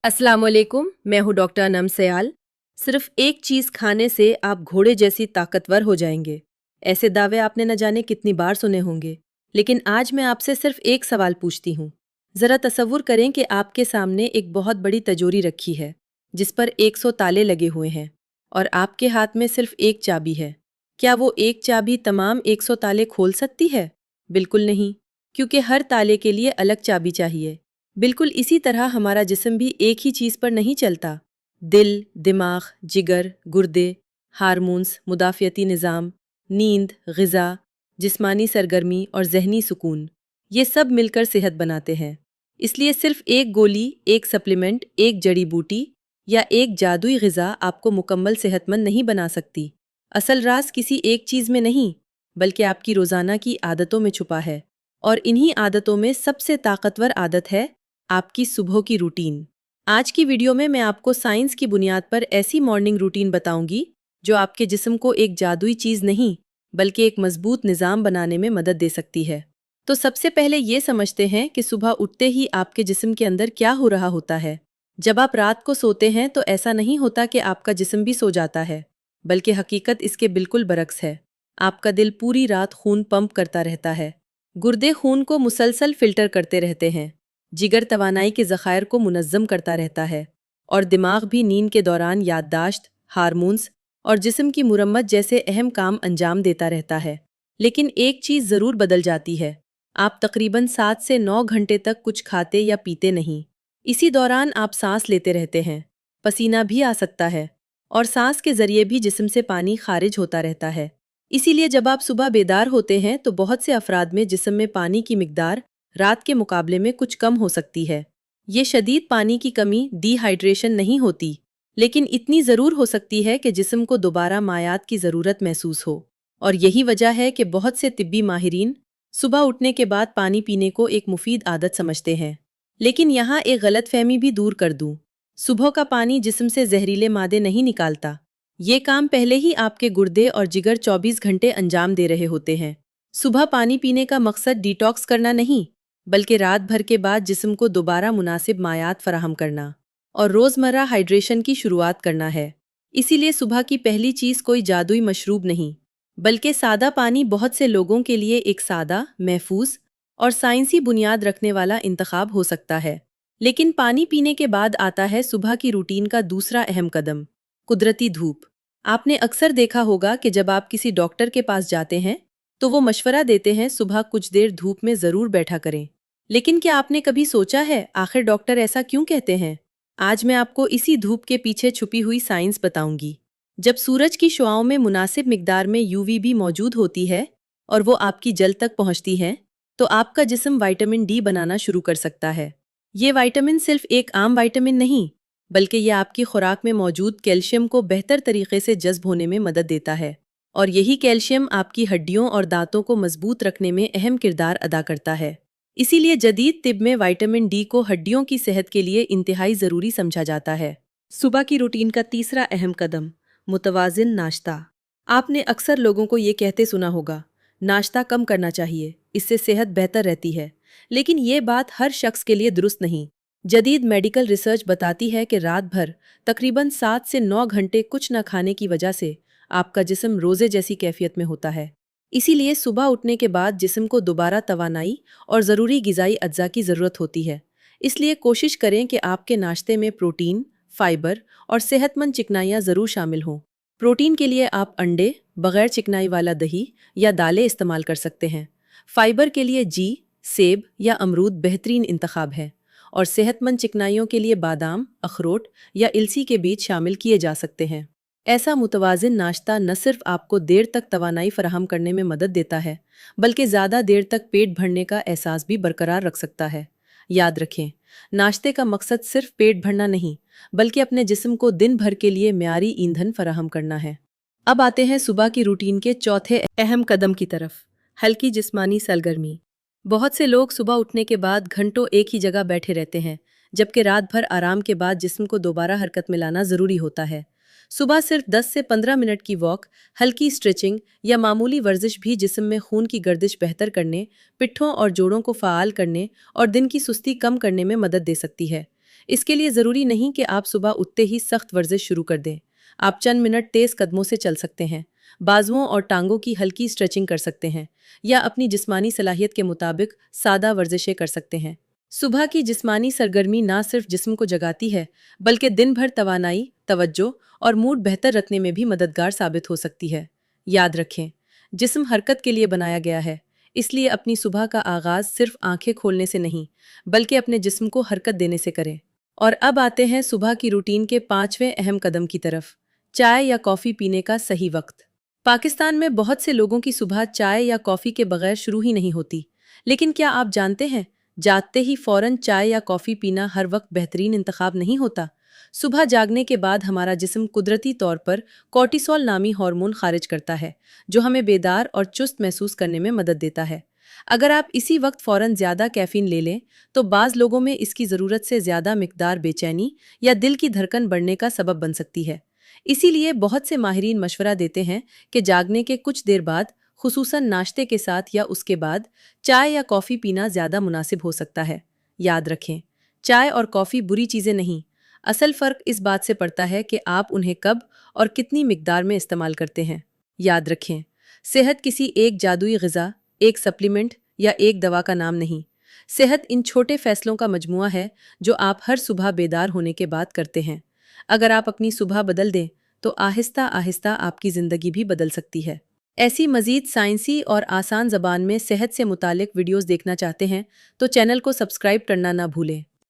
अस्सलाम वालेकुम, मैं हूँ डॉक्टर अनम सयाल। सिर्फ एक चीज़ खाने से आप घोड़े जैसी ताकतवर हो जाएंगे, ऐसे दावे आपने न जाने कितनी बार सुने होंगे। लेकिन आज मैं आपसे सिर्फ एक सवाल पूछती हूँ। ज़रा तसव्वुर करें कि आपके सामने एक बहुत बड़ी तिजोरी रखी है, जिस पर 100 ताले लगे हुए हैं, और आपके हाथ में सिर्फ एक चाबी है। क्या वो एक चाबी तमाम 100 ताले खोल सकती है? बिल्कुल नहीं, क्योंकि हर ताले के लिए अलग चाबी चाहिए। बिल्कुल इसी तरह हमारा जिस्म भी एक ही चीज़ पर नहीं चलता। दिल, दिमाग, जिगर, गुर्दे, हार्मोन्स, मुदाफ़ियती निज़ाम, नींद, ग़िज़ा, जिस्मानी सरगर्मी और ज़हनी सुकून, ये सब मिलकर सेहत बनाते हैं। इसलिए सिर्फ एक गोली, एक सप्लीमेंट, एक जड़ी बूटी या एक जादुई ग़िज़ा आपको मुकम्मल सेहतमंद नहीं बना सकती। असल राज किसी एक चीज़ में नहीं, बल्कि आपकी रोज़ाना की आदतों में छुपा है। और इन्हीं आदतों में सबसे ताकतवर आदत है आपकी सुबह की रूटीन। आज की वीडियो में मैं आपको साइंस की बुनियाद पर ऐसी मॉर्निंग रूटीन बताऊंगी जो आपके जिस्म को एक जादुई चीज़ नहीं, बल्कि एक मजबूत निज़ाम बनाने में मदद दे सकती है। तो सबसे पहले ये समझते हैं कि सुबह उठते ही आपके जिस्म के अंदर क्या हो रहा होता है। जब आप रात को सोते हैं तो ऐसा नहीं होता कि आपका जिस्म भी सो जाता है, बल्कि हकीकत इसके बिल्कुल बरक्स है। आपका दिल पूरी रात खून पंप करता रहता है, गुर्दे खून को मुसलसल फिल्टर करते रहते हैं, जिगर तवानाई के ज़खायर को मुनज़्ज़म करता रहता है, और दिमाग भी नींद के दौरान याददाश्त, हार्मोन्स और जिस्म की मुरम्मत जैसे अहम काम अंजाम देता रहता है। लेकिन एक चीज़ ज़रूर बदल जाती है। आप तकरीबन 7 से 9 घंटे तक कुछ खाते या पीते नहीं। इसी दौरान आप सांस लेते रहते हैं, पसीना भी आ सकता है, और सांस के ज़रिए भी जिस्म से पानी खारिज होता रहता है। इसीलिए जब आप सुबह बेदार होते हैं तो बहुत से अफराद में जिस्म में पानी की मिकदार रात के मुकाबले में कुछ कम हो सकती है। ये शदीद पानी की कमी डिहाइड्रेशन नहीं होती, लेकिन इतनी ज़रूर हो सकती है कि जिस्म को दोबारा मायात की ज़रूरत महसूस हो। और यही वजह है कि बहुत से तिब्बी माहिरीन सुबह उठने के बाद पानी पीने को एक मुफीद आदत समझते हैं। लेकिन यहाँ एक गलतफहमी भी दूर कर दूँ। सुबह का पानी जिस्म से जहरीले मादे नहीं निकालता। ये काम पहले ही आपके गुर्दे और जिगर 24 घंटे अंजाम दे रहे होते हैं। सुबह पानी पीने का मकसद डिटॉक्स करना नहीं, बल्कि रात भर के बाद जिस्म को दोबारा मुनासिब मायात फराहम करना और रोज़मर्रा हाइड्रेशन की शुरुआत करना है। इसीलिए सुबह की पहली चीज़ कोई जादुई मशरूब नहीं, बल्कि सादा पानी बहुत से लोगों के लिए एक सादा, महफूज और साइंसी बुनियाद रखने वाला इंतखाब हो सकता है। लेकिन पानी पीने के बाद आता है सुबह की रूटीन का दूसरा अहम कदम, कुदरती धूप। आपने अक्सर देखा होगा कि जब आप किसी डॉक्टर के पास जाते हैं तो वो मशवरा देते हैं सुबह कुछ देर धूप में ज़रूर बैठा करें। लेकिन क्या आपने कभी सोचा है आखिर डॉक्टर ऐसा क्यों कहते हैं? आज मैं आपको इसी धूप के पीछे छुपी हुई साइंस बताऊंगी। जब सूरज की शुआओं में मुनासिब मिकदार में यूवीबी मौजूद होती है और वो आपकी जल्द तक पहुंचती है, तो आपका जिस्म विटामिन डी बनाना शुरू कर सकता है। ये विटामिन सिर्फ एक आम विटामिन नहीं, बल्कि ये आपकी खुराक में मौजूद कैल्शियम को बेहतर तरीके से जज्ब होने में मदद देता है। और यही कैल्शियम आपकी हड्डियों और दांतों को मजबूत रखने में अहम किरदार अदा करता है। इसीलिए जदीद तिब में विटामिन डी को हड्डियों की सेहत के लिए इंतहाई ज़रूरी समझा जाता है। सुबह की रूटीन का तीसरा अहम कदम, मुतवाज़िन नाश्ता। आपने अक्सर लोगों को ये कहते सुना होगा, नाश्ता कम करना चाहिए, इससे सेहत बेहतर रहती है। लेकिन ये बात हर शख्स के लिए दुरुस्त नहीं। जदीद मेडिकल रिसर्च बताती है कि रात भर तकरीबन 7 से 9 घंटे कुछ न खाने की वजह से आपका जिस्म रोज़े जैसी कैफियत में होता है। इसीलिए सुबह उठने के बाद जिस्म को दोबारा तवानाई और ज़रूरी ग़िज़ाई अज्जा की ज़रूरत होती है। इसलिए कोशिश करें कि आपके नाश्ते में प्रोटीन, फाइबर और सेहतमंद चिकनाइयाँ ज़रूर शामिल हों। प्रोटीन के लिए आप अंडे, बग़ैर चिकनाई वाला दही या दालें इस्तेमाल कर सकते हैं। फाइबर के लिए सेब या अमरूद बेहतरीन इंतखाब है, और सेहतमंद चिकनाइयों के लिए बादाम, अखरोट या इलसी के बीज शामिल किए जा सकते हैं। ऐसा मुतवाज़िन नाश्ता न सिर्फ आपको देर तक तवानाई फराहम करने में मदद देता है, बल्कि ज़्यादा देर तक पेट भरने का एहसास भी बरकरार रख सकता है। याद रखें, नाश्ते का मकसद सिर्फ पेट भरना नहीं, बल्कि अपने जिस्म को दिन भर के लिए म्यारी ईंधन फराहम करना है। अब आते हैं सुबह की रूटीन के चौथे अहम कदम की तरफ, हल्की जिस्मानी सरगर्मी। बहुत से लोग सुबह उठने के बाद घंटों एक ही जगह बैठे रहते हैं, जबकि रात भर आराम के बाद जिस्म को दोबारा हरकत में लाना ज़रूरी होता है। सुबह सिर्फ 10 से 15 मिनट की वॉक, हल्की स्ट्रेचिंग या मामूली वर्जिश भी जिस्म में खून की गर्दिश बेहतर करने, पिट्ठों और जोड़ों को फ़ाल करने और दिन की सुस्ती कम करने में मदद दे सकती है। इसके लिए ज़रूरी नहीं कि आप सुबह उठते ही सख्त वर्जिश शुरू कर दें। आप चंद मिनट तेज़ कदमों से चल सकते हैं, बाजुओं और टांगों की हल्की स्ट्रेचिंग कर सकते हैं, या अपनी जिस्मानी सलाहियत के मुताबिक सादा वर्जिशें कर सकते हैं। सुबह की जिस्मानी सरगर्मी ना सिर्फ जिस्म को जगाती है, बल्कि दिन भर तवानाई, तवज्जो और मूड बेहतर रखने में भी मददगार साबित हो सकती है। याद रखें, जिस्म हरकत के लिए बनाया गया है, इसलिए अपनी सुबह का आगाज़ सिर्फ आंखें खोलने से नहीं, बल्कि अपने जिस्म को हरकत देने से करें। और अब आते हैं सुबह की रूटीन के 5वें अहम कदम की तरफ, चाय या कॉफ़ी पीने का सही वक्त। पाकिस्तान में बहुत से लोगों की सुबह चाय या कॉफ़ी के बगैर शुरू ही नहीं होती। लेकिन क्या आप जानते हैं, जागते ही फौरन चाय या कॉफ़ी पीना हर वक्त बेहतरीन इंतखाब नहीं होता। सुबह जागने के बाद हमारा जिस्म कुदरती तौर पर कॉर्टिसोल नामी हार्मोन खारिज करता है, जो हमें बेदार और चुस्त महसूस करने में मदद देता है। अगर आप इसी वक्त फौरन ज़्यादा कैफीन ले लें, तो बाज़ लोगों में इसकी ज़रूरत से ज़्यादा मिकदार बेचैनी या दिल की धड़कन बढ़ने का सबब बन सकती है। इसीलिए बहुत से माहिरीन मशवरा देते हैं कि जागने के कुछ देर बाद, खुसूसन नाश्ते के साथ या उसके बाद, चाय या कॉफ़ी पीना ज़्यादा मुनासिब हो सकता है। याद रखें, चाय और कॉफ़ी बुरी चीज़ें नहीं, असल फ़र्क इस बात से पड़ता है कि आप उन्हें कब और कितनी मिकदार में इस्तेमाल करते हैं। याद रखें, सेहत किसी एक जादुई ग़िज़ा, एक सप्लीमेंट या एक दवा का नाम नहीं। सेहत इन छोटे फैसलों का मजमुआ है जो आप हर सुबह बेदार होने के बाद करते हैं। अगर आप अपनी सुबह बदल दें, तो आहिस्ता आहिस्ता आपकी ज़िंदगी भी बदल सकती है। ऐसी मज़ीद साइंसी और आसान ज़बान में सेहत से मुतालिक वीडियोज़ देखना चाहते हैं, तो चैनल को सब्सक्राइब करना ना भूलें।